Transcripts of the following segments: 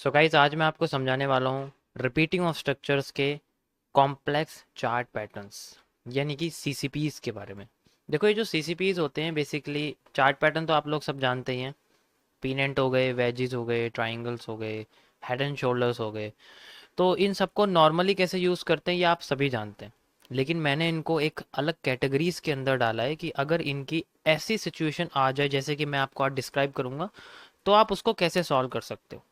So guys, आज मैं आपको समझाने वाला हूँ रिपीटिंग ऑफ स्ट्रक्चर्स के कॉम्प्लेक्स चार्ट पैटर्न्स यानी कि सीसीपीज के बारे में। देखो, ये जो सीसीपीज होते हैं बेसिकली चार्ट पैटर्न तो आप लोग सब जानते ही हैं। पीनेंट हो गए, वेजिस हो गए, ट्राइंगल्स हो गए, हेड एंड शोल्डर्स हो गए। तो इन सबको नॉर्मली कैसे यूज़ करते हैं ये आप सभी जानते हैं। लेकिन मैंने इनको एक अलग कैटेगरीज के अंदर डाला है कि अगर इनकी ऐसी सिचुएशन आ जाए जैसे कि मैं आपको आज डिस्क्राइब करूंगा, तो आप उसको कैसे सॉल्व कर सकते हो।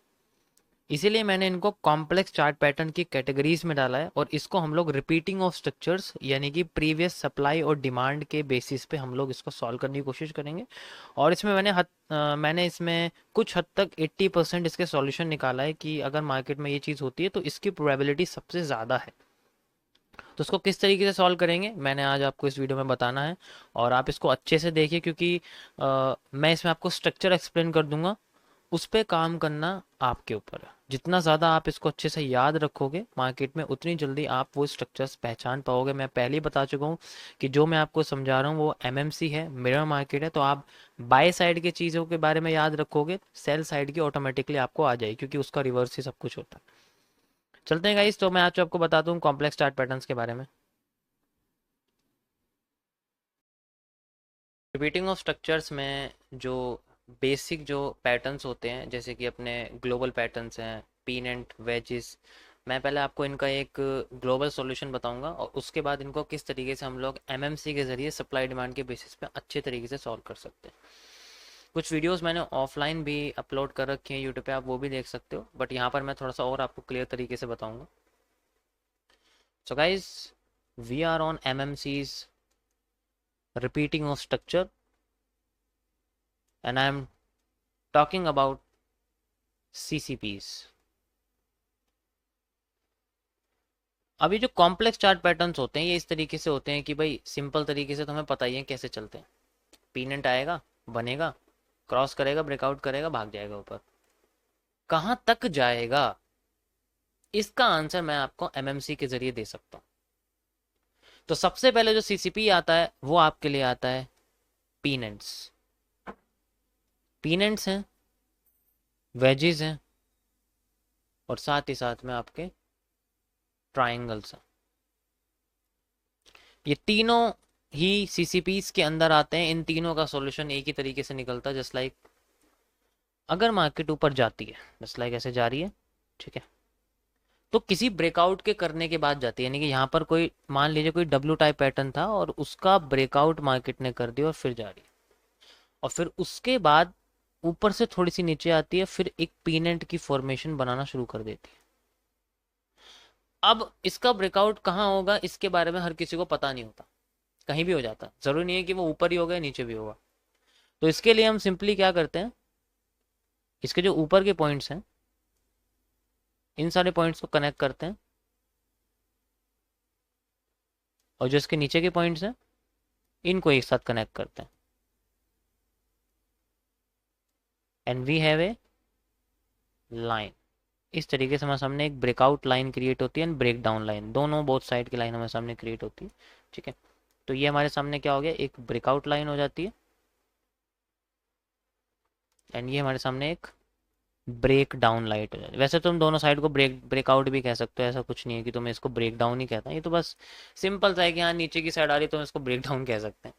इसीलिए मैंने इनको कॉम्प्लेक्स चार्ट पैटर्न की कैटेगरीज में डाला है और इसको हम लोग रिपीटिंग ऑफ स्ट्रक्चर्स यानी कि प्रीवियस सप्लाई और डिमांड के बेसिस पे हम लोग इसको सॉल्व करने की कोशिश करेंगे। और इसमें मैंने इसमें कुछ हद तक 80% इसके सॉल्यूशन निकाला है कि अगर मार्केट में ये चीज़ होती है तो इसकी प्रोबेबिलिटी सबसे ज़्यादा है। तो इसको किस तरीके से सॉल्व करेंगे मैंने आज आपको इस वीडियो में बताना है। और आप इसको अच्छे से देखिए क्योंकि मैं इसमें आपको स्ट्रक्चर एक्सप्लेन कर दूंगा। उस पे काम करना आपके ऊपर है। जितना ज़्यादा आप इसको अच्छे से याद रखोगे मार्केट में, उतनी जल्दी आप वो स्ट्रक्चर्स पहचान पाओगे। मैं पहले ही बता चुका हूँ कि जो मैं आपको समझा रहा हूँ वो एमएमसी है, मिरर मार्केट है। तो आप बाय साइड की चीज़ों के बारे में याद रखोगे, सेल साइड की ऑटोमेटिकली आपको आ जाएगी क्योंकि उसका रिवर्स ही सब कुछ होता है। चलते हैं गाइस, तो मैं आज आपको बताता हूँ कॉम्प्लेक्स चार्ट पैटर्न्स के बारे में। रिपीटिंग ऑफ स्ट्रक्चर्स में जो बेसिक जो पैटर्न्स होते हैं जैसे कि अपने ग्लोबल पैटर्न्स हैं, पीन एंड वेजिस। मैं पहले आपको इनका एक ग्लोबल सॉल्यूशन बताऊंगा और उसके बाद इनको किस तरीके से हम लोग एमएमसी के ज़रिए सप्लाई डिमांड के बेसिस पे अच्छे तरीके से सॉल्व कर सकते हैं। कुछ वीडियोस मैंने ऑफलाइन भी अपलोड कर रखी हैं यूट्यूब पे, आप वो भी देख सकते हो, बट यहाँ पर मैं थोड़ा सा और आपको क्लियर तरीके से बताऊंगा। So guys, we are on MMCs repeating of structure and I am talking about CCPs। अब ये जो कॉम्प्लेक्स चार्ट पैटर्न्स होते हैं ये इस तरीके से होते हैं कि भाई सिंपल तरीके से तुम्हें पता ही है कैसे चलते हैं। पीनेंट आएगा, बनेगा, क्रॉस करेगा, ब्रेकआउट करेगा, भाग जाएगा ऊपर। कहां तक जाएगा इसका आंसर मैं आपको एमएमसी के जरिए दे सकता हूं। तो सबसे पहले जो सीसीपी आता है वो आपके लिए आता है पीनेंट्स। पीनेंट्स हैं, वेजिस हैं और साथ ही साथ में आपके ट्राइंगल्स हैं। ये तीनों ही सीसीपीस के अंदर आते हैं। इन तीनों का सॉल्यूशन एक ही तरीके से निकलता है। जस्ट लाइक अगर मार्केट ऊपर जाती है, जस्ट लाइक ऐसे जा रही है, ठीक है, तो किसी ब्रेकआउट के करने के बाद जाती है। यानी कि यहाँ पर कोई मान लीजिए कोई डब्ल्यू टाइप पैटर्न था और उसका ब्रेकआउट मार्केट ने कर दिया और फिर जा रही है। और फिर उसके बाद ऊपर से थोड़ी सी नीचे आती है, फिर एक पीनेंट की फॉर्मेशन बनाना शुरू कर देती है। अब इसका ब्रेकआउट कहाँ होगा इसके बारे में हर किसी को पता नहीं होता। कहीं भी हो जाता, जरूरी नहीं है कि वो ऊपर ही होगा या नीचे भी होगा। तो इसके लिए हम सिंपली क्या करते हैं, इसके जो ऊपर के पॉइंट्स हैं इन सारे पॉइंट्स को कनेक्ट करते हैं और जो इसके नीचे के पॉइंट्स हैं इनको एक साथ कनेक्ट करते हैं and we have a line. इस तरीके से हमारे सामने एक ब्रेकआउट लाइन क्रिएट होती है एंड ब्रेक डाउन लाइन, दोनों बोथ साइड की लाइन हमारे सामने क्रिएट होती है। ठीक है, तो ये हमारे सामने क्या हो गया, एक ब्रेकआउट लाइन हो जाती है एंड ये हमारे सामने एक ब्रेक डाउन लाइट हो जाती है। वैसे तुम दोनों साइड को ब्रेकआउट भी कह सकते हो, ऐसा कुछ नहीं है कि तुम्हें इसको ब्रेक डाउन ही कहता है। ये तो बस सिंपल सा है कि हाँ नीचे की साइड आ रही है तो हम इसको ब्रेक डाउन कह सकते हैं।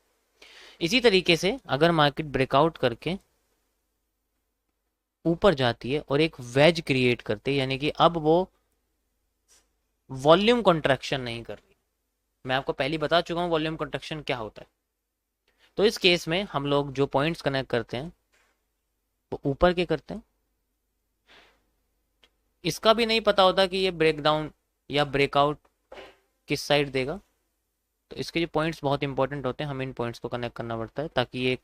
इसी तरीके से अगर मार्केट ब्रेकआउट करके ऊपर जाती है और एक वेज क्रिएट करते हैं, यानी कि अब वो वॉल्यूम कॉन्ट्रैक्शन नहीं कर रही। मैं आपको पहले बता चुका हूँ वॉल्यूम कॉन्ट्रैक्शन क्या होता है। तो इस केस में हम लोग जो पॉइंट्स कनेक्ट करते हैं वो ऊपर के करते हैं। इसका भी नहीं पता होता कि ये ब्रेक डाउन या ब्रेकआउट किस साइड देगा। तो इसके जो पॉइंट्स बहुत इंपॉर्टेंट होते हैं, हमें इन पॉइंट्स को कनेक्ट करना पड़ता है ताकि एक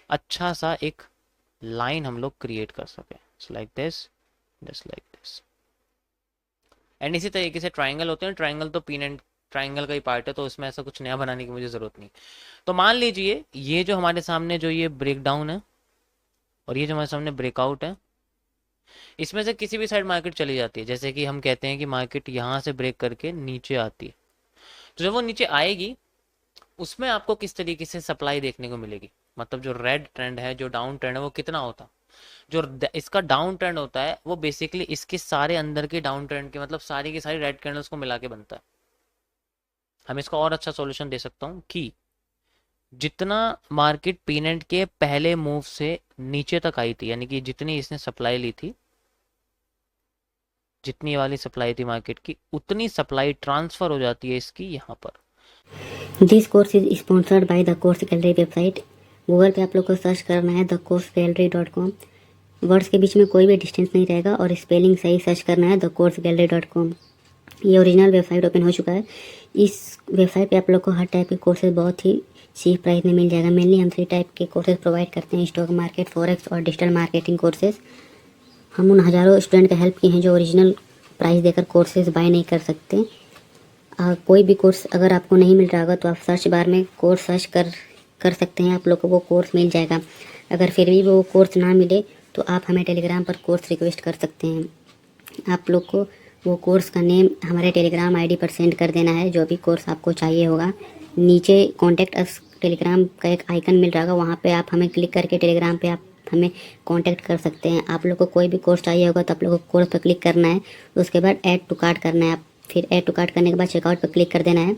अच्छा सा एक लाइन हम लोग क्रिएट कर सके, like this, just like this. And इसी तरीके से ट्राइंगल होते हैं। ट्राइंगल तो पीन एंड ट्राइंगल का ही पार्ट है, तो इसमें ऐसा कुछ नया बनाने की मुझे ज़रूरत नहीं। तो मान लीजिए ये जो हमारे सामने जो ये ब्रेक डाउन है और ये जो हमारे सामने ब्रेकआउट है, इसमें से किसी भी साइड मार्केट चली जाती है। जैसे कि हम कहते हैं कि मार्केट यहाँ से ब्रेक करके नीचे आती है, तो जब वो नीचे आएगी उसमें आपको किस तरीके से सप्लाई देखने को मिलेगी। मतलब जो रेड ट्रेंड है, जो डाउन ट्रेंड है, वो कितना होता, जो इसका डाउन ट्रेंड होता है वो बेसिकली इसके सारे अंदर के डाउन ट्रेंड के मतलब सारी की सारी रेड कैंडल्स को मिला के बनता है। हम इसका और अच्छा सॉल्यूशन दे सकता हूँ कि जितना मार्केट पीनेंट के पहले मूव से नीचे तक आई थी, यानी कि जितनी इसने सप्लाई ली थी, जितनी वाली सप्लाई थी मार्केट की, उतनी सप्लाई ट्रांसफर हो जाती है इसकी यहाँ पर। This course is sponsored by the course gallery website. Google पे आप लोग को सर्च करना है thecoursegallery.com। वर्ड्स के बीच में कोई भी डिस्टेंस नहीं रहेगा और स्पेलिंग सही सर्च करना है thecoursegallery.com। ये ओरिजिनल वेबसाइट ओपन हो चुका है। इस वेबसाइट पे आप लोग को हर टाइप के कोर्सेज बहुत ही चीप प्राइस में मिल जाएगा। मेनली हम 3 टाइप के कोर्सेज प्रोवाइड करते हैं, स्टॉक मार्केट, फॉरेक्स और डिजिटल मार्केटिंग कोर्सेज। हम उन हज़ारों स्टूडेंट का हेल्प किए हैं जो ओरिजिनल प्राइस देकर कोर्सेज बाय नहीं कर सकते। कोई भी कोर्स अगर आपको नहीं मिल रहा होगा तो आप सर्च बार में कोर्स सर्च कर सकते हैं, आप लोग को वो कोर्स मिल जाएगा। अगर फिर भी वो कोर्स ना मिले तो आप हमें टेलीग्राम पर कोर्स रिक्वेस्ट कर सकते हैं। आप लोग को वो कोर्स का नेम हमारे टेलीग्राम आईडी पर सेंड कर देना है, जो भी कोर्स आपको चाहिए होगा। नीचे कॉन्टैक्ट अस टेलीग्राम का एक आइकन मिल रहा होगा, वहाँ पे आप हमें क्लिक करके टेलीग्राम पे आप हमें कांटेक्ट कर सकते हैं। आप लोग को कोई भी कोर्स चाहिए होगा तो आप लोग को कोर्स पर क्लिक करना है, उसके बाद ऐड टू कार्ट करना है। फिर ऐड टू कार्ट करने के बाद चेकआउट पर क्लिक कर देना है।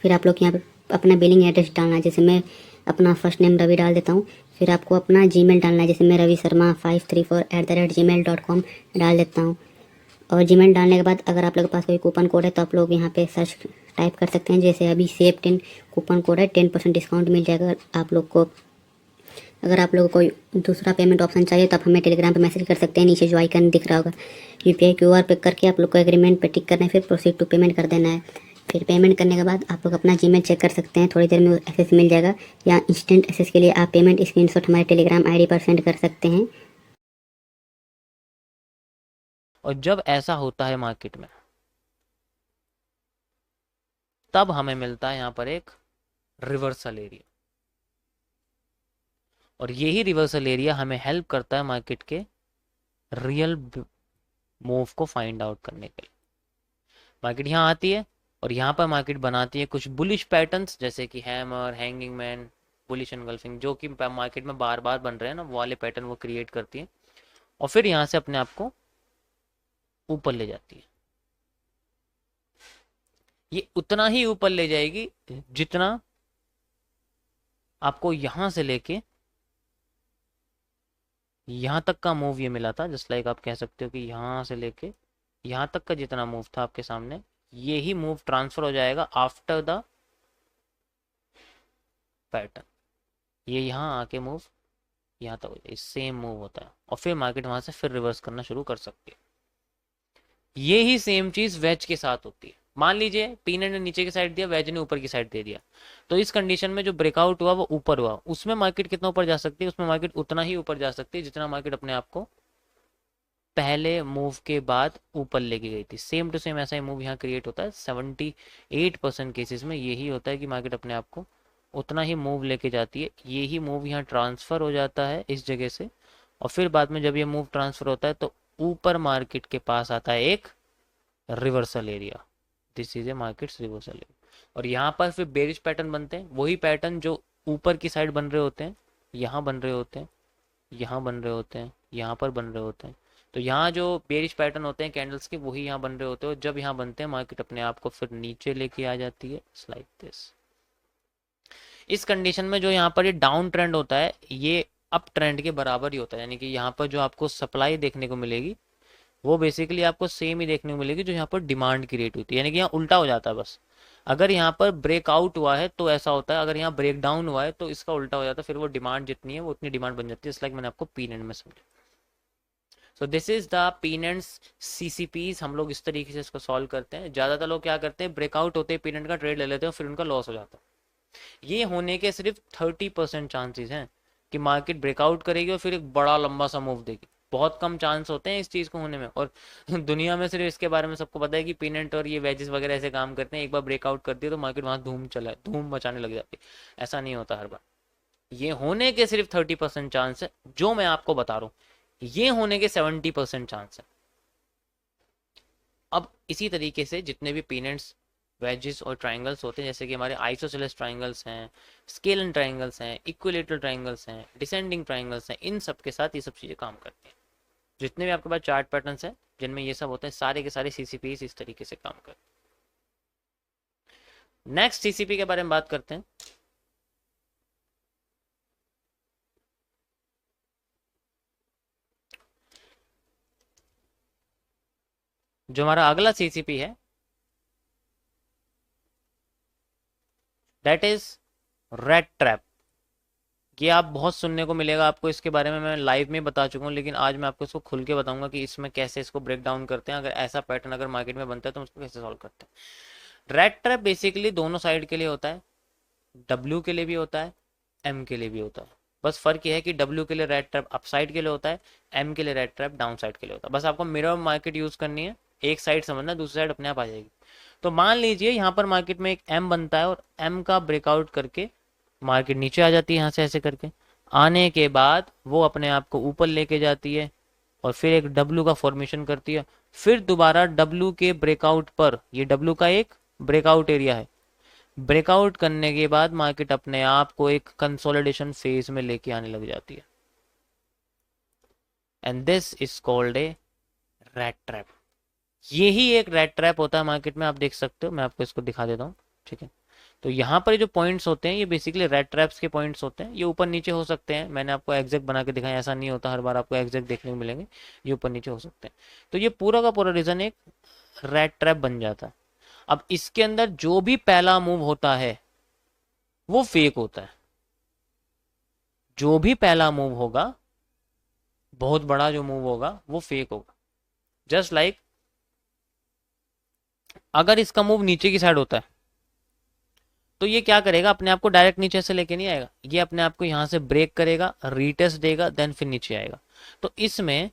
फिर आप लोग यहाँ पे अपना बिलिंग एड्रेस डालना है, जैसे मैं अपना फर्स्ट नेम रवि डाल देता हूँ। फिर आपको अपना जीमेल डालना है, जैसे मैं रवि शर्मा 534@gmail.com डाल देता हूँ। और जीमेल डालने के बाद अगर आप लोग के पास कोई कूपन कोड है तो आप लोग यहाँ पे सर्च टाइप कर सकते हैं, जैसे अभी सेव 10 कूपन कोड है, 10% डिस्काउंट मिल जाएगा आप लोग को। अगर आप लोगों को कोई दूसरा पेमेंट ऑप्शन चाहिए तो आप हमें टेलीग्राम पे मैसेज कर सकते हैं, नीचे जो आइकन दिख रहा होगा यूपीआई क्यूआर पे करके आप लोग को एग्रीमेंट पे टिक करना है, फिर प्रोसीड टू पेमेंट कर देना है। फिर पेमेंट करने के बाद आप लोग अपना जीमेल चेक कर सकते हैं, थोड़ी देर में एक्सेस मिल जाएगा। या इंस्टेंट एक्सेस के लिए आप पेमेंट स्क्रीनशॉट हमारे टेलीग्राम आईडी पर सेंड कर सकते हैं। और जब ऐसा होता है मार्केट में, तब हमें मिलता है यहाँ पर एक रिवर्सल एरिया, और यही रिवर्सल एरिया हमें हेल्प करता है मार्केट के रियल मूव को फाइंड आउट करने के लिए। मार्केट यहाँ आती है और यहाँ पर मार्केट बनाती है कुछ बुलिश पैटर्न्स, जैसे कि hammer, hanging man, bullish engulfing, जो कि मार्केट में बार बार बन रहे हैं ना, वो वाले पैटर्न वो क्रिएट करती है और फिर यहाँ से अपने आप को ऊपर ले जाती है। ये उतना ही ऊपर ले जाएगी जितना आपको यहाँ से लेके यहाँ तक का मूव ये मिला था। जस्ट लाइक आप कह सकते हो कि यहाँ से लेके यहाँ तक का जितना मूव था आपके सामने, ये ही मूव ट्रांसफर हो जाएगा आफ्टर द पैटर्न। ये यहाँ आके मूव यहाँ तक हो जाए, सेम मूव होता है और फिर मार्केट वहां से फिर रिवर्स करना शुरू कर सकती है। ये ही सेम चीज वेज के साथ होती है। मान लीजिए पीनट ने नीचे की साइड दिया, वेज ने ऊपर की साइड दे दिया, तो इस कंडीशन में जो ब्रेकआउट हुआ वो ऊपर हुआ, उसमें मार्केट कितना ऊपर जा सकती है? उसमें मार्केट उतना ही ऊपर जा सकती है जितना मार्केट अपने आप को पहले मूव के बाद ऊपर लेके गई थी। सेम टू सेम ऐसा ही मूव यहाँ क्रिएट होता है। 78% केसेस में यही होता है कि मार्केट अपने आप को उतना ही मूव लेके जाती है। यही मूव यहाँ ट्रांसफर हो जाता है इस जगह से, और फिर बाद में जब ये मूव ट्रांसफर होता है तो ऊपर मार्केट के पास आता है एक reversal area. This is a market reversal area. और यहाँ पर फिर बेरिश पैटर्न बनते हैं, वही पैटर्न जो ऊपर की साइड बन रहे होते हैं, यहाँ बन रहे होते हैं, यहाँ बन रहे होते हैं, यहाँ पर बन रहे होते हैं। तो यहाँ जो बेरिश पैटर्न होते हैं कैंडल्स के, वही यहाँ बन रहे होते हैं। जब यहाँ बनते हैं मार्केट अपने आप को फिर नीचे लेके आ जाती है, लाइक दिस। इस कंडीशन में जो यहाँ पर ये डाउन ट्रेंड होता है, ये अप ट्रेंड के बराबर ही होता है। यानी कि यहाँ पर जो आपको सप्लाई देखने को मिलेगी वो बेसिकली आपको सेम ही देखने को मिलेगी जो यहाँ पर डिमांड क्रिएट हुई थी। यानी कि यहाँ उल्टा हो जाता है बस। अगर यहाँ पर ब्रेकआउट हुआ है तो ऐसा होता है, अगर यहाँ ब्रेक डाउन हुआ है तो इसका उल्टा हो जाता है। फिर वो डिमांड जितनी है वो उतनी डिमांड बन जाती है। इसलिए मैंने आपको पीनेंट में समझा। So this is the pennants CCPs. हम लोग इस तरीके से इसको सॉल्व करते हैं। ज्यादातर लोग क्या करते हैं, ब्रेकआउट होते हैं पीनेंट का ट्रेड ले लेते हैं, फिर उनका लॉस हो जाता है। ये होने के सिर्फ 30% चांसेस हैं कि मार्केट ब्रेकआउट करेगी और फिर एक बड़ा लंबा सा मूव देगी। बहुत कम चांस होते हैं इस चीज को होने में। और दुनिया में सिर्फ इसके बारे में सबको पता है कि पीनेंट और ये वेजेस वगैरह ऐसे काम करते हैं, एक बार ब्रेकआउट करती है तो मार्केट वहां धूम मचाने लग जाती है। ऐसा नहीं होता हर बार। ये होने के सिर्फ 30% चांस है जो मैं आपको बता रहा हूं, ये होने के 70% चांस है। अब इसी तरीके से जितने भी पीनेंट्स वेजेस और ट्राइंगल्स होते हैं, जैसे कि हमारे आइसोसेलेस ट्राइंगल्स हैं, स्केलन ट्राइंगल्स हैं, इक्विलेटरल ट्राइंगल्स हैं, डिसेंडिंग ट्राइंगल्स हैं, इन सब के साथ ये सब चीज़ें काम करती हैं। जितने भी आपके पास चार्ट पैटर्न्स हैं जिनमें ये सब होते हैं, सारे के सारे सीसीपीज इस तरीके से काम करते हैं। नेक्स्ट सीसीपी के बारे में बात करते हैं। जो हमारा अगला सीसीपी है दैट इज रेट ट्रैप। ये आप बहुत सुनने को मिलेगा आपको, इसके बारे में मैं लाइव में बता चुका हूँ, लेकिन आज मैं आपको इसको खुल के बताऊंगा कि इसमें कैसे इसको ब्रेक डाउन करते हैं। अगर ऐसा पैटर्न अगर मार्केट में बनता है तो उसको कैसे सॉल्व करते हैं। रेट ट्रैप बेसिकली दोनों साइड के लिए होता है, डब्ल्यू के लिए भी होता है, एम के लिए भी होता है। बस फर्क ये है कि डब्ल्यू के लिए रेट ट्रैप अप साइड के लिए होता है, एम के लिए रेट ट्रैप डाउन साइड के लिए होता है। बस आपको मिरर मार्केट यूज करनी है, एक साइड समझना, दूसरी साइड अपने आप आ जाएगी। तो मान लीजिए यहाँ पर मार्केट में एक एम बनता है और एम का ब्रेकआउट करके मार्केट नीचे आ जाती है, यहाँ से ऐसे करके आने के बाद वो अपने आप को ऊपर लेके जाती है और फिर एक डब्ल्यू का फॉर्मेशन करती है। फिर दोबारा डब्ल्यू के ब्रेकआउट पर, ये डब्ल्यू का एक ब्रेकआउट एरिया है, ब्रेकआउट करने के बाद मार्केट अपने आप को एक कंसोलिडेशन फेज में लेके आने लग जाती है, and this is called a rat trap. यही एक रैट ट्रैप होता है मार्केट में, आप देख सकते हो, मैं आपको इसको दिखा देता हूँ। ठीक है, तो यहाँ पर जो पॉइंट्स होते हैं ये बेसिकली रेड ट्रैप्स के पॉइंट्स होते हैं। ये ऊपर नीचे हो सकते हैं, मैंने आपको एग्जैक्ट बना के दिखाया, ऐसा नहीं होता हर बार आपको एग्जैक्ट देखने को मिलेंगे, ये ऊपर नीचे हो सकते हैं। तो ये पूरा का पूरा रीजन एक रेड ट्रैप बन जाता है। अब इसके अंदर जो भी पहला मूव होता है वो फेक होता है। जो भी पहला मूव होगा, बहुत बड़ा जो मूव होगा वो फेक होगा। जस्ट लाइक अगर इसका मूव नीचे की साइड होता है तो ये क्या करेगा, अपने आप को डायरेक्ट नीचे से लेके नहीं आएगा, ये अपने आप को यहां से ब्रेक करेगा, रीटेस्ट देगा, देन फिर नीचे आएगा। तो इसमें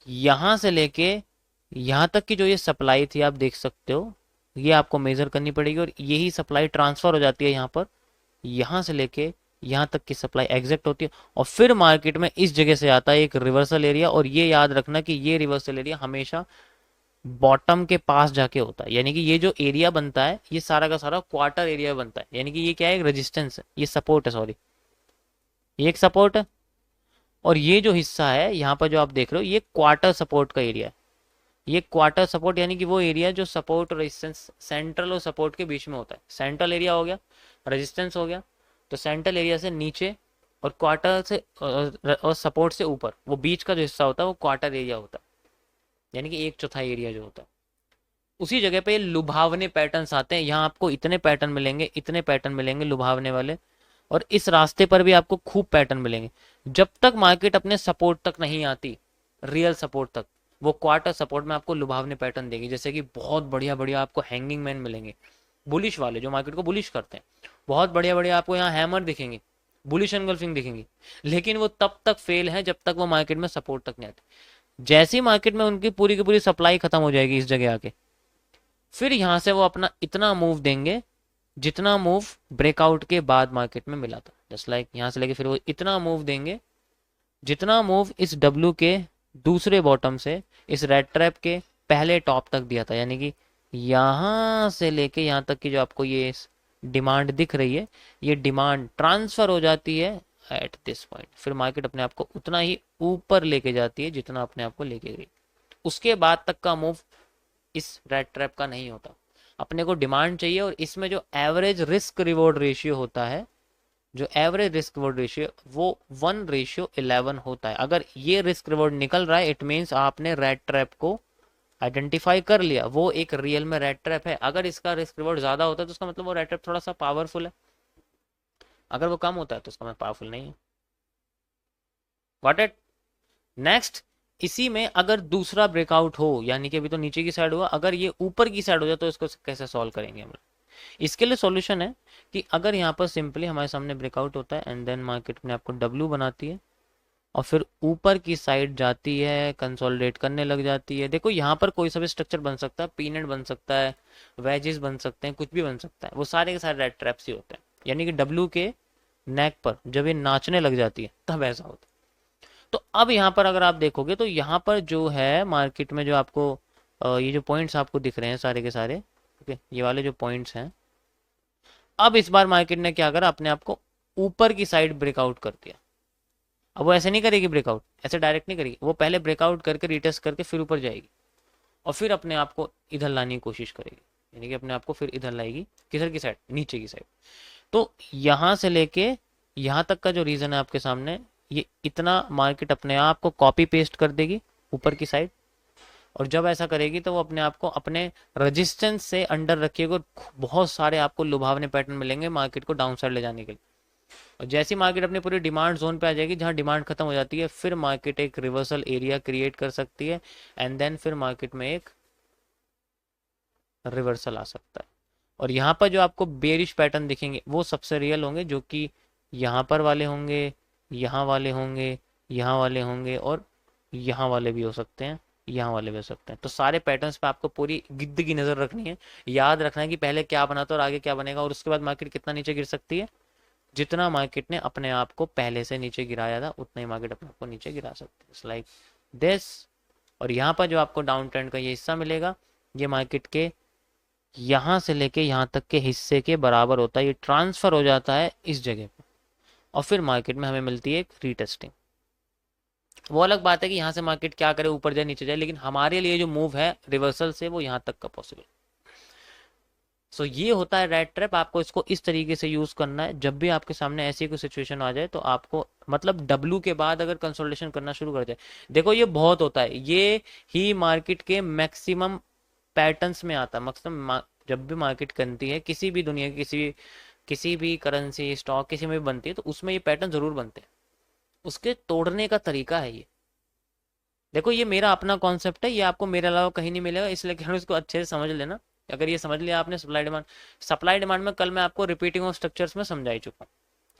यहां से लेके यहां तक की जो ये सप्लाई थी आप देख सकते हो, ये आपको मेजर करनी पड़ेगी और यही सप्लाई ट्रांसफर हो जाती है यहाँ पर, यहां से लेके यहां तक की सप्लाई एग्जैक्ट होती है और फिर मार्केट में इस जगह से आता है एक रिवर्सल एरिया। और ये याद रखना कि ये रिवर्सल एरिया हमेशा बॉटम के पास जाके होता है, यानी कि ये जो एरिया बनता है ये सारा का सारा क्वार्टर एरिया बनता है, यानी कि ये क्या है, एक रेजिस्टेंस है, ये सपोर्ट है, सॉरी ये एक सपोर्ट है। और ये जो हिस्सा है यहाँ पर जो आप देख रहे हो ये क्वार्टर सपोर्ट का एरिया है। ये क्वार्टर सपोर्ट यानी कि वो एरिया जो सपोर्ट और रेजिस्टेंस, सेंट्रल और सपोर्ट के बीच में होता है। सेंट्रल एरिया हो गया, रेजिस्टेंस हो गया, तो सेंट्रल एरिया से नीचे और क्वार्टर से और सपोर्ट से ऊपर, वो बीच का जो हिस्सा होता है वो क्वार्टर एरिया होता है, यानी कि एक चौथाई एरिया जो होता है। उसी जगह पे लुभावने पैटर्न्स आते हैं, यहाँ आपको इतने पैटर्न मिलेंगे, इतने पैटर्न मिलेंगे लुभावने वाले, और इस रास्ते पर भी आपको खूब पैटर्न मिलेंगे। जब तक मार्केट अपने सपोर्ट तक नहीं आती, रियल सपोर्ट तक, वो क्वार्टर सपोर्ट में आपको लुभावने पैटर्न देगी। जैसे कि बहुत बढ़िया बढ़िया आपको हैंगिंग मैन मिलेंगे, बुलिश वाले जो मार्केट को बुलिश करते हैं, बहुत बढ़िया बढ़िया आपको यहाँ हैमर दिखेंगे, बुलिश एंगल्फिंग दिखेंगी, लेकिन वो तब तक फेल है जब तक वो मार्केट में सपोर्ट तक नहीं आते। जैसे ही मार्केट में उनकी पूरी की पूरी सप्लाई खत्म हो जाएगी इस जगह आके, फिर यहां से वो अपना इतना मूव देंगे जितना मूव ब्रेकआउट के बाद मार्केट में मिला था। जस्ट लाइक यहां से लेके फिर वो इतना मूव देंगे जितना मूव इस डब्ल्यू के दूसरे बॉटम से इस रेड ट्रैप के पहले टॉप तक दिया था, यानी कि यहां से लेके यहां तक की जो आपको ये डिमांड दिख रही है, ये डिमांड ट्रांसफर हो जाती है एट दिस पॉइंट। फिर मार्केट अपने आप को उतना ही ऊपर लेके जाती है जितना अपने आप को लेके गई। उसके बाद तक का मूव इस रेड ट्रैप का नहीं होता। अपने को डिमांड चाहिए, और इसमें जो एवरेज रिस्क रिवॉर्ड रेशियो होता है, जो एवरेज रिस्क रिवॉर्ड रेशियो वो 1:11 होता है। अगर ये रिस्क रिवॉर्ड निकल रहा है इट मीन्स आपने रेड ट्रैप को आइडेंटिफाई कर लिया, वो एक रियल में रेड ट्रैप है। अगर इसका रिस्क रिवॉर्ड ज्यादा होता है तो उसका मतलब वो रेड ट्रैप थोड़ा सा पावरफुल है, अगर वो कम होता है तो उसका मतलब पावरफुल नहीं है। व्हाट इट नेक्स्ट, इसी में अगर दूसरा ब्रेकआउट हो, यानी कि अभी तो नीचे की साइड हुआ, अगर ये ऊपर की साइड हो जाए तो इसको कैसे सॉल्व करेंगे हम लोग। इसके लिए सॉल्यूशन है कि अगर यहाँ पर सिंपली हमारे सामने ब्रेकआउट होता है एंड देन मार्केट में आपको डब्ल्यू बनाती है और फिर ऊपर की साइड जाती है, कंसोलिडेट करने लग जाती है। देखो यहाँ पर कोई सा भी स्ट्रक्चर बन सकता है, पीनट बन सकता है, वेजेस बन सकते हैं, कुछ भी बन सकता है, वो सारे के सारे रेड ट्रैप्स ही होते हैं। यानी कि डब्ल्यू के नेक पर जब ये नाचने लग जाती है तब ऐसा होता है। तो अब यहाँ पर अगर आप देखोगे तो यहाँ पर जो है मार्केट में जो आपको ये जो पॉइंट्स आपको दिख रहे हैं सारे के सारे, ठीक है, ये वाले जो पॉइंट्स हैं। अब इस बार मार्केट ने क्या करा, अपने आप को ऊपर की साइड ब्रेकआउट कर दिया। अब वो ऐसे नहीं करेगी ब्रेकआउट, ऐसे डायरेक्ट नहीं करेगी, वो पहले ब्रेकआउट करके रिटेस्ट करके फिर ऊपर जाएगी और फिर अपने आप को इधर लाने की कोशिश करेगी, यानी कि अपने आप को फिर इधर लाएगी, किधर की साइड, नीचे की साइड। तो यहाँ से लेके यहाँ तक का जो रीजन है आपके सामने, ये इतना मार्केट अपने आप को कॉपी पेस्ट कर देगी ऊपर की साइड, और जब ऐसा करेगी तो वो अपने आप को अपने रेजिस्टेंस से अंडर रखिएगा और बहुत सारे आपको लुभावने पैटर्न मिलेंगे मार्केट को डाउन साइड ले जाने के लिए। और जैसी मार्केट अपनी पूरी डिमांड जोन पे आ जाएगी, जहां डिमांड खत्म हो जाती है, फिर मार्केट एक रिवर्सल एरिया क्रिएट कर सकती है, एंड देन फिर मार्केट में एक रिवर्सल आ सकता है। और यहाँ पर जो आपको बेरिश पैटर्न दिखेंगे वो सबसे रियल होंगे, जो कि यहाँ पर वाले होंगे, यहाँ वाले होंगे, यहाँ वाले होंगे, और यहाँ वाले भी हो सकते हैं, यहाँ वाले भी हो सकते हैं। तो सारे पैटर्न्स पे आपको पूरी गिद्द की नज़र रखनी है, याद रखना है कि पहले क्या बना था और आगे क्या बनेगा, और उसके बाद मार्केट कितना नीचे गिर सकती है। जितना मार्केट ने अपने आप को पहले से नीचे गिराया था उतना ही मार्केट अपने आप को नीचे गिरा सकती है, लाइक दिस। और यहाँ पर जो आपको डाउन ट्रेंड का ये हिस्सा मिलेगा, ये मार्केट के यहाँ से लेके यहाँ तक के हिस्से के बराबर होता है, ये ट्रांसफर हो जाता है इस जगह पे, और फिर मार्केट में हमें मिलती है एक रीटेस्टिंग। वो अलग बात है कि यहाँ से मार्केट क्या करे, ऊपर जाए नीचे जाए, लेकिन हमारे लिए जो मूव है रिवर्सल से वो यहाँ तक का पॉसिबल। सो ये होता है रेड ट्रैप। आपको इसको इस तरीके से यूज करना है, जब भी आपके सामने ऐसी कोई सिचुएशन आ जाए तो आपको, मतलब डब्ल्यू के बाद अगर कंसोलिडेशन करना शुरू कर जाए, देखो ये बहुत होता है, ये ही मार्केट के मैक्सिमम पैटर्न्स में आता है। मैक्सिमम जब भी मार्केट बनती है किसी भी दुनिया की किसी भी करेंसी स्टॉक किसी में भी बनती है, तो उसमें ये पैटर्न जरूर बनते हैं। उसके तोड़ने का तरीका है ये। देखो ये मेरा अपना कॉन्सेप्ट है, ये आपको मेरे अलावा कहीं नहीं मिलेगा, इसलिए कह रहा हूं इसको अच्छे से समझ लेना। अगर ये समझ लिया आपने सप्लाई डिमांड में कल मैं आपको रिपीटिंग ऑफ स्ट्रक्चर्स में समझा ही चुका हूँ,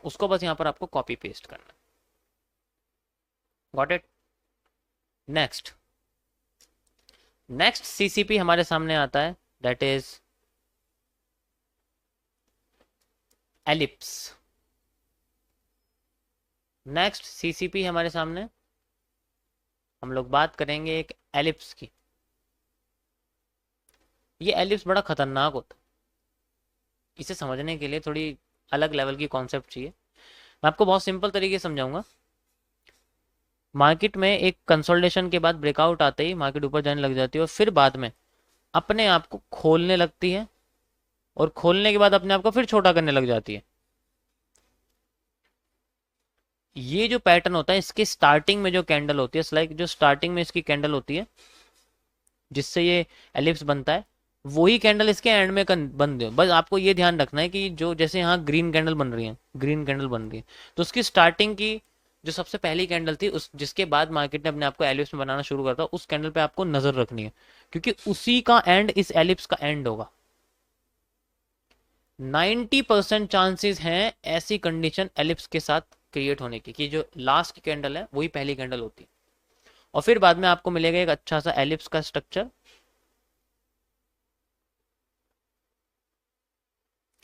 उसको बस यहाँ पर आपको कॉपी पेस्ट करना। Got it. Next next CCP हमारे सामने आता है, that is ellipse. Next CCP हमारे सामने, हम लोग बात करेंगे एक एलिप्स की। ये एलिप्स बड़ा खतरनाक होता है, इसे समझने के लिए थोड़ी अलग लेवल की कॉन्सेप्ट चाहिए। मैं आपको बहुत सिंपल तरीके से समझाऊंगा। मार्केट में एक कंसोलिडेशन के बाद ब्रेकआउट आते ही मार्केट ऊपर जाने लग जाती है, और फिर बाद में अपने आप को खोलने लगती है, और खोलने के बाद अपने आप को फिर छोटा करने लग जाती है। ये जो पैटर्न होता है, इसके स्टार्टिंग में जो कैंडल होती है, लाइक जो स्टार्टिंग में इसकी कैंडल होती है जिससे ये एलिप्स बनता है, वही कैंडल इसके एंड में बन दो। बस आपको ये ध्यान रखना है कि जो जैसे यहाँ ग्रीन कैंडल बन रही है, ग्रीन कैंडल बन रही है, तो उसकी स्टार्टिंग की जो सबसे पहली कैंडल थी, उस जिसके बाद मार्केट ने अपने आप को एलिप्स में बनाना शुरू करता, उस कैंडल पे आपको नजर रखनी है, क्योंकि उसी का एंड इस एलिप्स का एंड होगा। 90% चांसेस हैं ऐसी कंडीशन एलिप्स के साथ क्रिएट होने की, कि जो लास्ट की कैंडल है वही पहली कैंडल होती है, और फिर बाद में आपको मिलेगा एक अच्छा सा एलिप्स का स्ट्रक्चर।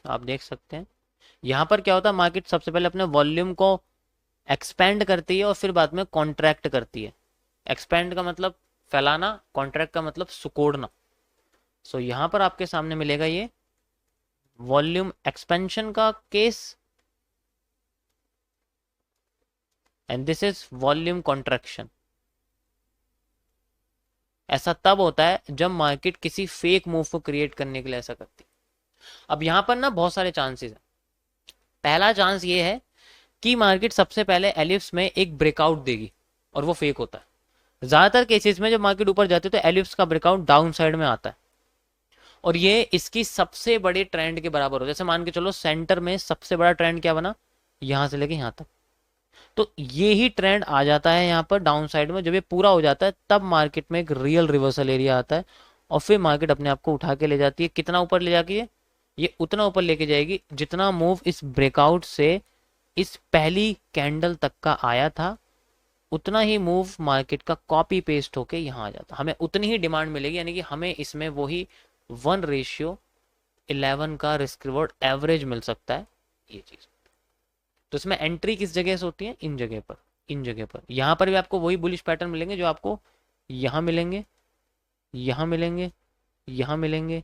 आप देख सकते हैं यहां पर क्या होता है, मार्केट सबसे पहले अपने वॉल्यूम को एक्सपेंड करती है और फिर बाद में कॉन्ट्रैक्ट करती है। एक्सपेंड का मतलब फैलाना, कॉन्ट्रैक्ट का मतलब सुकोड़ना। सो यहां पर आपके सामने मिलेगा ये वॉल्यूम एक्सपेंशन का case, and this is volume contraction. ऐसा तब होता है जब मार्केट किसी फेक मूव को क्रिएट करने के लिए ऐसा करती है। अब यहां पर ना बहुत सारे चांसेस हैं। पहला चांस ये है कि मार्केट सबसे पहले एलिप्स में एक ब्रेकआउट देगी, और वो फेक होता है। ज्यादातर केसेस में जब मार्केट ऊपर जाती है तो एलिप्स का ब्रेकआउट डाउन साइड में आता है, और ये इसकी सबसे बड़े ट्रेंड के बराबर हो। जैसे मान के चलो सेंटर में सबसे बड़ा ट्रेंड क्या बना, यहां से लेके यहां तक, तो ये ही ट्रेंड आ जाता है यहाँ पर डाउन साइड में। जब ये पूरा हो जाता है तब मार्केट में एक रियल रिवर्सल एरिया आता है, और फिर मार्केट अपने आप को उठा के ले जाती है। कितना ऊपर ले जाती है, ये उतना ऊपर लेके जाएगी जितना मूव इस ब्रेकआउट से इस पहली कैंडल तक का आया था, उतना ही मूव मार्केट का कॉपी पेस्ट होके यहाँ आ जाता। हमें उतनी ही डिमांड मिलेगी, यानी कि हमें इसमें वही 1:11 का रिस्क रिवॉर्ड एवरेज मिल सकता है, ये चीज। तो इसमें एंट्री किस जगह से होती है, इन जगह पर, इन जगह पर। यहाँ पर भी आपको वही बुलिश पैटर्न मिलेंगे जो आपको यहाँ मिलेंगे, यहाँ मिलेंगे, यहाँ मिलेंगे,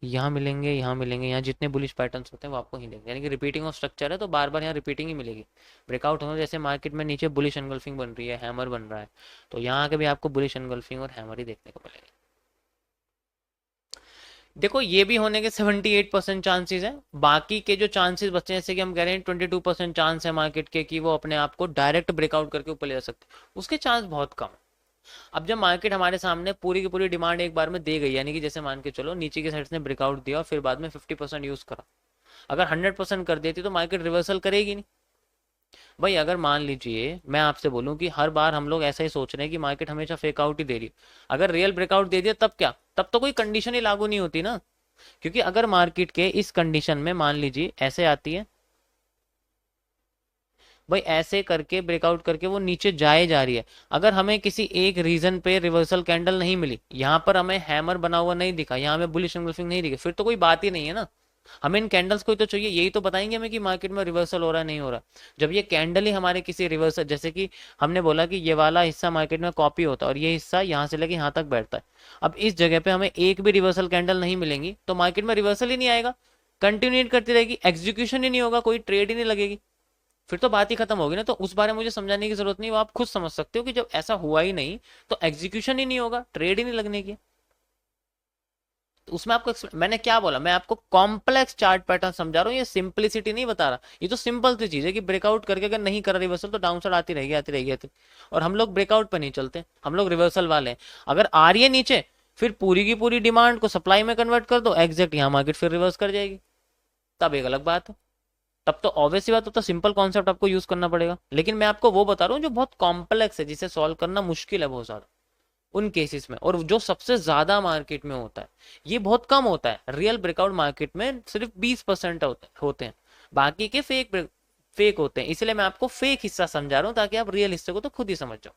यहाँ मिलेंगे, यहाँ मिलेंगे, यहाँ जितने बुलिश पैटर्न्स होते हैं वो आपको ही देंगे, यानी कि रिपीटिंग ऑफ स्ट्रक्चर है तो बार बार यहाँ रिपीटिंग ही मिलेगी। ब्रेकआउट होना, जैसे मार्केट में नीचे बुलिश एनगल्फिंग बन रही है, हैमर बन रहा है, तो यहाँ आके भी आपको बुलिश एनगल्फिंग और हैमर ही देखने को मिलेगी। देखो ये भी होने के 78% चांसेस हैं, बाकी के जो चांसेस बचे हैं, जैसे कि हम कह रहे हैं 22% चांस है मार्केट के कि वो अपने आप को डायरेक्ट ब्रेकआउट करके ऊपर ले जा सकते हैं, उसके चांस बहुत कम है। अब जब मार्केट हमारे सामने पूरी की पूरी डिमांड एक बार में दे गई, यानी कि जैसे मान के चलो नीचे की साइड ने ब्रेकआउट दिया और फिर बाद में 50% यूज करा, अगर 100% कर देती तो मार्केट रिवर्सल करेगी नहीं। भाई अगर मान लीजिए मैं आपसे बोलूं कि हर बार हम लोग ऐसा ही सोच रहे हैं कि मार्केट हमेशा फेक आउट ही दे रही है, अगर रियल ब्रेकआउट दे दिया तब क्या, तब तो कोई कंडीशन ही लागू नहीं होती ना। क्योंकि अगर मार्केट के इस कंडीशन में मान लीजिए ऐसे आती है, भाई ऐसे करके ब्रेकआउट करके वो नीचे जाए जा रही है, अगर हमें किसी एक रीजन पे रिवर्सल कैंडल नहीं मिली, यहाँ पर हमें हैमर बना हुआ नहीं दिखा, यहाँ हमें बुलिश एंगल्फिंग नहीं दिखी, फिर तो कोई बात ही नहीं है ना। हमें इन कैंडल्स को ही तो चाहिए, यही तो बताएंगे हमें कि मार्केट में रिवर्सल हो रहा है नहीं हो रहा। जब ये कैंडल ही हमारे किसी रिवर्सल, जैसे कि हमने बोला कि ये वाला हिस्सा मार्केट में कॉपी होता है और ये हिस्सा यहाँ से लेके यहाँ तक बैठता है, अब इस जगह पे हमें एक भी रिवर्सल कैंडल नहीं मिलेंगी तो मार्केट में रिवर्सल ही नहीं आएगा, कंटिन्यूट करती रहेगी, एग्जीक्यूशन ही नहीं होगा, कोई ट्रेड ही नहीं लगेगी, फिर तो बात ही खत्म होगी ना। तो उस बारे में मुझे समझाने की जरूरत नहीं, वो आप खुद समझ सकते हो कि जब ऐसा हुआ ही नहीं तो एग्जीक्यूशन ही नहीं होगा, ट्रेड ही नहीं लगने की। तो उसमें आपको मैंने क्या बोला, मैं आपको कॉम्प्लेक्स चार्ट पैटर्न समझा रहा हूँ, ये सिंपलिसिटी नहीं बता रहा, ये तो सिंपल सी चीज है कि ब्रेकआउट करके अगर नहीं करा रिवर्सल तो डाउन साइड आती रहेगी आती रहेगी और हम लोग ब्रेकआउट पर नहीं चलते, हम लोग रिवर्सल वाले हैं। अगर आ रही है नीचे फिर पूरी की पूरी डिमांड को सप्लाई में कन्वर्ट कर दो, एग्जैक्ट यहाँ मार्केट फिर रिवर्स कर जाएगी, तब एक अलग बात है, तब तो ऑब्वियस सी बात, तो सिंपल कॉन्सेप्ट आपको यूज करना पड़ेगा। लेकिन मैं आपको वो बता रहा हूँ जो बहुत कॉम्प्लेक्स है, जिसे सॉल्व करना मुश्किल है बहुत ज्यादा उन केसेस में, और जो सबसे ज्यादा मार्केट में होता है, ये बहुत कम होता है, रियल ब्रेकआउट मार्केट में सिर्फ 20% होते हैं, बाकी के फेक होते हैं। इसलिए मैं आपको फेक हिस्सा समझा रहा हूँ ताकि आप रियल हिस्से को तो खुद ही समझ जाओ।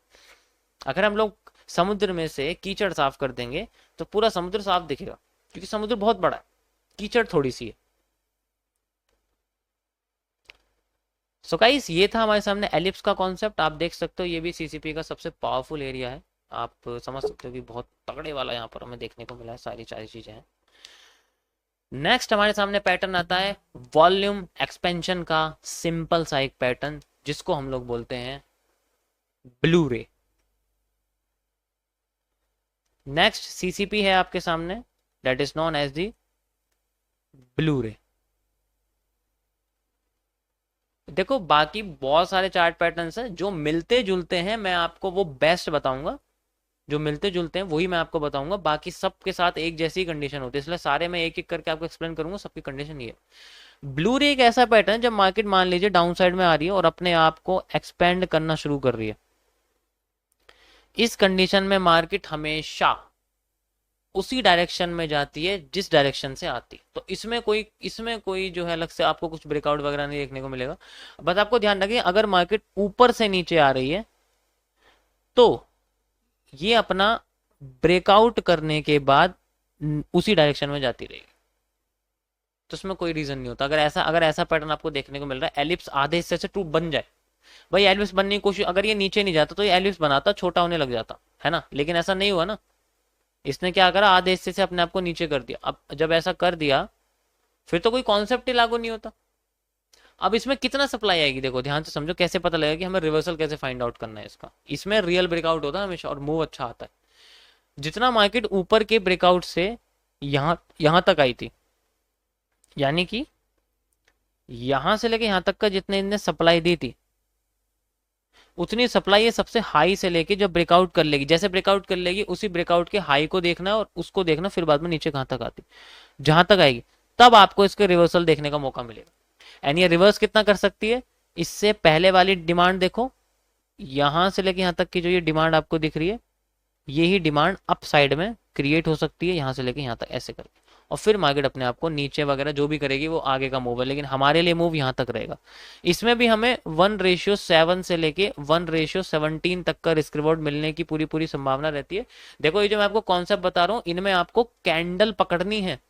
अगर हम लोग समुद्र में से कीचड़ साफ कर देंगे तो पूरा समुद्र साफ दिखेगा, क्योंकि समुद्र बहुत बड़ा है, कीचड़ थोड़ी सी है। सो गाइस ये था हमारे सामने एलिप्स का कॉन्सेप्ट, आप देख सकते हो ये भी सीसीपी का सबसे पावरफुल एरिया है, आप समझ सकते हो कि बहुत तगड़े वाला यहाँ पर हमें देखने को मिला है, सारी सारी चीजें हैं। नेक्स्ट हमारे सामने पैटर्न आता है वॉल्यूम एक्सपेंशन का, सिंपल सा एक पैटर्न जिसको हम लोग बोलते हैं ब्लू रे। नेक्स्ट सीसीपी है आपके सामने, that is known as the blue ray. देखो बाकी बहुत सारे चार्ट पैटर्न्स हैं जो मिलते जुलते हैं, मैं आपको वो बेस्ट बताऊंगा, जो मिलते जुलते हैं वही मैं आपको बताऊंगा, बाकी सबके साथ एक जैसी कंडीशन होती है, इसलिए सारे मैं एक एक करके आपको एक्सप्लेन करूंगा, सबकी कंडीशन ये है। ब्लू रे एक ऐसा पैटर्न जब मार्केट मान लीजिए डाउन साइड में आ रही है और अपने आप को एक्सपेंड करना शुरू कर रही है, इस कंडीशन में मार्केट हमेशा उसी डायरेक्शन में जाती है जिस डायरेक्शन से आती, तो इसमें कोई जो है अलग से आपको कुछ ब्रेकआउट वगैरह नहीं देखने को मिलेगा। बस आपको ध्यान रखिए अगर मार्केट ऊपर से नीचे आ रही है तो ये अपना ब्रेकआउट करने के बाद उसी डायरेक्शन में जाती रहेगी, तो इसमें कोई रीजन नहीं होता। अगर ऐसा पैटर्न आपको देखने को मिल रहा है, एलिप्स आधे हिस्से से टू बन जाए, भाई एलिप्स बनने की कोशिश, अगर ये नीचे नहीं जाता तो ये एलिप्स बनाता छोटा होने लग जाता है ना, लेकिन ऐसा नहीं हुआ ना, इसने क्या करा आधे हिस्से से अपने आप को नीचे कर दिया। अब जब ऐसा कर दिया फिर तो कोई कॉन्सेप्ट ही लागू नहीं होता। अब इसमें कितना सप्लाई आएगी, देखो ध्यान से समझो, कैसे पता लगेगा कि हमें रिवर्सल कैसे फाइंड आउट करना है इसका। इसमें रियल ब्रेकआउट होता है हमेशा और मूव अच्छा आता है। जितना मार्केट ऊपर के ब्रेकआउट से यहां यहां तक आई थी, यानी कि यहां से लेके यहां तक का जितने इनने सप्लाई दी थी, उतनी सप्लाई ये सबसे हाई से लेके जब ब्रेकआउट कर लेगी, जैसे ब्रेकआउट कर लेगी उसी ब्रेकआउट के हाई को देखना और उसको देखना, फिर बाद में नीचे कहां तक आती, जहां तक आएगी तब आपको इसके रिवर्सल देखने का मौका मिलेगा। एंड ये रिवर्स कितना कर सकती है, इससे पहले वाली डिमांड देखो, यहां से लेके यहां तक की जो ये डिमांड आपको दिख रही है, यही डिमांड अप साइड में क्रिएट हो सकती है, यहां से लेके यहां तक ऐसे करके, और फिर मार्केट अपने आप को नीचे वगैरह जो भी करेगी वो आगे का मूव है, लेकिन हमारे लिए मूव यहां तक रहेगा। इसमें भी हमें 1:7 से लेके 1:17 तक का रिस्क रिवॉर्ड मिलने की पूरी पूरी संभावना रहती है। देखो ये जो मैं आपको कॉन्सेप्ट बता रहा हूं, इनमें आपको कैंडल पकड़नी है,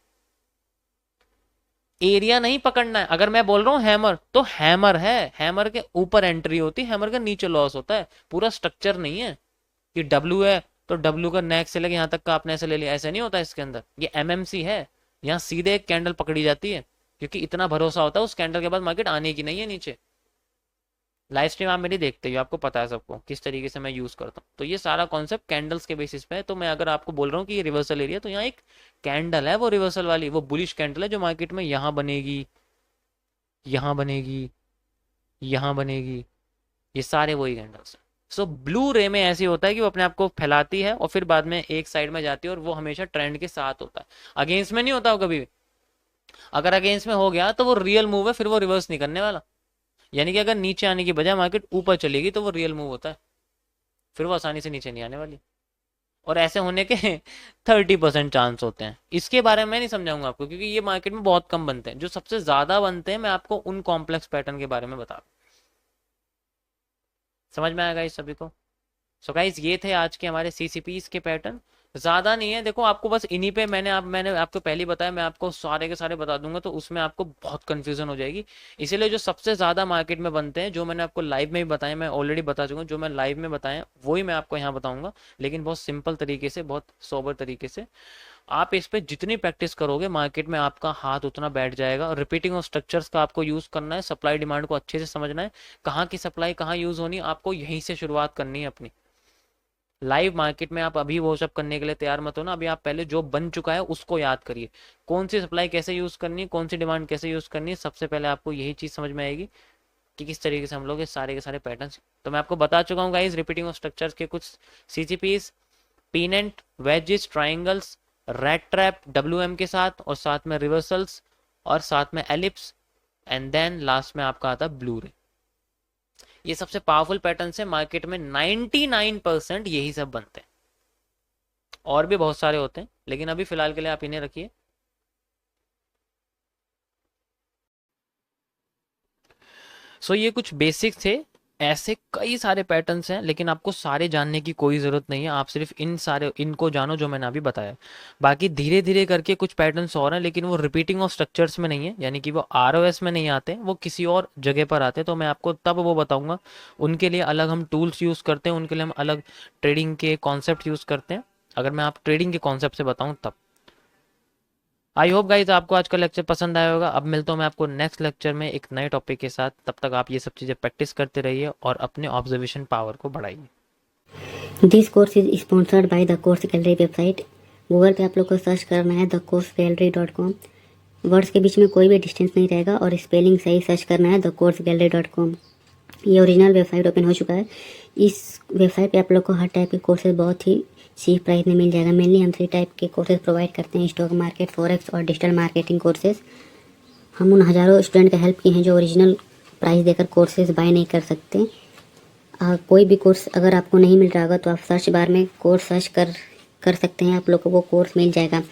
एरिया नहीं पकड़ना है। अगर मैं बोल रहा हूँ हैमर, तो हैमर है, हैमर के ऊपर एंट्री होती है, हैमर के नीचे लॉस होता है, पूरा स्ट्रक्चर नहीं है कि डब्ल्यू है तो डब्ल्यू का नेक से लेके यहाँ तक का आपने ऐसे ले लिया, ऐसे नहीं होता इसके अंदर। ये एमएमसी है, यहाँ सीधे एक कैंडल पकड़ी जाती है, क्योंकि इतना भरोसा होता है उस कैंडल के बाद मार्केट आने की नहीं है नीचे। लाइव स्ट्रीम आप मेरी देखते हो, आपको पता है सबको किस तरीके से मैं यूज करता हूँ। तो ये सारा कॉन्सेप्ट कैंडल्स के बेसिस पे है। तो मैं अगर आपको बोल रहा हूँ कि ये रिवर्सल एरिया, तो यहाँ एक कैंडल है वो रिवर्सल वाली, वो बुलिश कैंडल है जो मार्केट में यहाँ बनेगी, यहाँ बनेगी, यहाँ बनेगी, ये सारे वही कैंडल्स हैं। सो ब्लू रे में ऐसे होता है कि वो अपने आप को फैलाती है और फिर बाद में एक साइड में जाती है, और वो हमेशा ट्रेंड के साथ होता है, अगेंस्ट में नहीं होता वो कभी भी। अगर अगेंस्ट में हो गया तो वो रियल मूव है, फिर वो रिवर्स नहीं करने वाला। यानी कि अगर नीचे आने की बजाय मार्केट ऊपर चलेगी तो वो रियल मूव होता है, फिर वो आसानी से नीचे नहीं आने वाली। और ऐसे होने के 30% चांस होते हैं। इसके बारे में मैं नहीं समझाऊंगा आपको, क्योंकि ये मार्केट में बहुत कम बनते हैं। जो सबसे ज्यादा बनते हैं मैं आपको उन कॉम्प्लेक्स पैटर्न के बारे में बता रहा हूं। समझ में आएगा इस सभी को। सो गाइस ये थे आज के हमारे सीसीपीस के पैटर्न। ज़्यादा नहीं है, देखो आपको बस इन्हीं पे मैंने आपको पहले ही बताया, मैं आपको सारे के सारे बता दूंगा तो उसमें आपको बहुत कंफ्यूजन हो जाएगी। इसीलिए जो सबसे ज़्यादा मार्केट में बनते हैं, जो मैंने आपको लाइव में भी बताया, मैं ऑलरेडी बता चुका हूँ, जो मैं लाइव में बताया वही मैं आपको यहाँ बताऊंगा, लेकिन बहुत सिंपल तरीके से, बहुत सोबर तरीके से। आप इस पे जितनी प्रैक्टिस करोगे मार्केट में आपका हाथ उतना बैठ जाएगा। और रिपीटिंग ऑफ स्ट्रक्चर्स का आपको यूज़ करना है, सप्लाई डिमांड को अच्छे से समझना है, कहाँ की सप्लाई कहाँ यूज़ होनी, आपको यहीं से शुरुआत करनी है अपनी। लाइव मार्केट में आप अभी वो सब करने के लिए तैयार मत हो ना, अभी आप पहले जो बन चुका है उसको याद करिए। कौन सी सप्लाई कैसे यूज करनी है, कौन सी डिमांड कैसे यूज करनी है, सबसे पहले आपको यही चीज समझ में आएगी कि किस तरीके से हम लोग ये सारे के सारे पैटर्न्स। तो मैं आपको बता चुका हूँ गाइस, रिपीटिंग ऑफ स्ट्रक्चर्स के कुछ CCPs, pennant, wedges, triangles, red trap W के साथ, और साथ में रिवर्सल्स, और साथ में एलिप्स, एंड देन लास्ट में आपका आता है ब्लू रे। ये सबसे पावरफुल पैटर्न है मार्केट में, 99% यही सब बनते हैं। और भी बहुत सारे होते हैं, लेकिन अभी फिलहाल के लिए आप इन्हें रखिए। सो ये कुछ बेसिक्स थे। ऐसे कई सारे पैटर्न्स हैं, लेकिन आपको सारे जानने की कोई ज़रूरत नहीं है, आप सिर्फ इन सारे इनको जानो जो मैंने अभी बताया। बाकी धीरे धीरे करके कुछ पैटर्न्स और हैं, लेकिन वो रिपीटिंग ऑफ स्ट्रक्चर्स में नहीं है, यानी कि वो आरओएस में नहीं आते, वो किसी और जगह पर आते हैं। तो मैं आपको तब वो बताऊंगा। उनके लिए अलग हम टूल्स यूज़ करते हैं, उनके लिए हम अलग ट्रेडिंग के कॉन्सेप्ट यूज़ करते हैं, अगर मैं आप ट्रेडिंग के कॉन्सेप्ट से बताऊँ तब। आई होप गाइज आपको आज का लेक्चर पसंद आया होगा। अब मिलता हूँ मैं आपको नेक्स्ट लेक्चर में एक नए टॉपिक के साथ। तब तक आप ये सब चीज़ें प्रैक्टिस करते रहिए और अपने ऑब्जर्वेशन पावर को बढ़ाइए। This course is sponsored by the course gallery website. Google पे आप लोग को सर्च करना है thecoursegallery.com। वर्ड्स के बीच में कोई भी डिस्टेंस नहीं रहेगा और स्पेलिंग सही सर्च करना है thecoursegallery.com। ये ओरिजिनल वेबसाइट ओपन हो चुका है। इस वेबसाइट पे आप लोग को हर टाइप के कोर्सेज बहुत ही चीप प्राइस में मिल जाएगा। मेनली हम 3 टाइप के कोर्सेज प्रोवाइड करते हैं, स्टॉक मार्केट, फॉरेक्स और डिजिटल मार्केटिंग कोर्सेज। हम उन हज़ारों स्टूडेंट का हेल्प किए हैं जो ओरिजिनल प्राइस देकर कोर्सेज बाय नहीं कर सकते। कोई भी कोर्स अगर आपको नहीं मिल रहा होगा तो आप सर्च बार में कोर्स सर्च कर सकते हैं, आप लोग को वो कोर्स मिल जाएगा।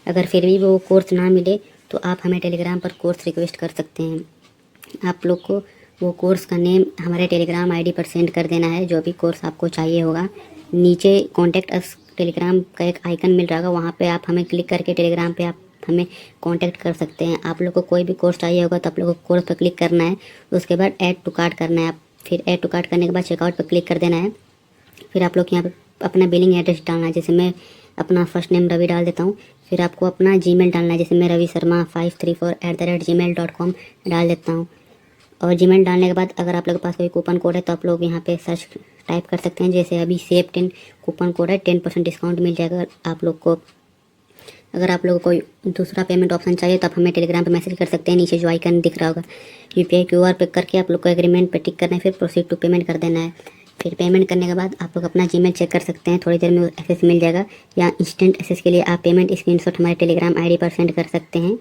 अगर फिर भी वो कोर्स ना मिले तो आप हमें टेलीग्राम पर कोर्स रिक्वेस्ट कर सकते हैं। आप लोग को वो कोर्स का नेम हमारे टेलीग्राम आईडी पर सेंड कर देना है, जो भी कोर्स आपको चाहिए होगा। नीचे कॉन्टैक्ट अस टेलीग्राम का एक आइकन मिल रहा होगा, वहाँ पे आप हमें क्लिक करके टेलीग्राम पे आप हमें कांटेक्ट कर सकते हैं। आप लोग को कोई भी कोर्स चाहिए होगा तो आप लोग को कोर्स पर क्लिक करना है, उसके बाद ऐड टू कार्ट करना है। आप फिर ऐड टू कार्ट करने के बाद चेकआउट पर क्लिक कर देना है। फिर आप लोग यहाँ पर अपना बिलिंग एड्रेस डालना है, जैसे मैं अपना फर्स्ट नेम रवि डाल देता हूँ। फिर आपको अपना जीमेल डालना है, जैसे मैं रवि शर्मा 534@gmail.com डाल देता हूँ। और जीमेल डालने के बाद अगर आप लोग के पास कोई कूपन कोड है तो आप लोग यहाँ पे सर्च टाइप कर सकते हैं, जैसे अभी सेव 10 कूपन कोड है, 10% डिस्काउंट मिल जाएगा आप लोग को। अगर आप लोगों को कोई दूसरा पेमेंट ऑप्शन चाहिए तो आप हमें टेलीग्राम पे मैसेज कर सकते हैं, नीचे जो आइकन दिख रहा होगा यूपीआई क्यूआर पे करके आप लोग को एग्रीमेंट पे टिक करना है, फिर प्रोसीड टू पेमेंट कर देना है। फिर पेमेंट करने के बाद आप लोग अपना जीमेल चेक कर सकते हैं, थोड़ी देर में एक्सेस मिल जाएगा। या इंस्टेंट एक्सेस के लिए आप पेमेंट स्क्रीनशॉट हमारे टेलीग्राम आईडी पर सेंड कर सकते हैं।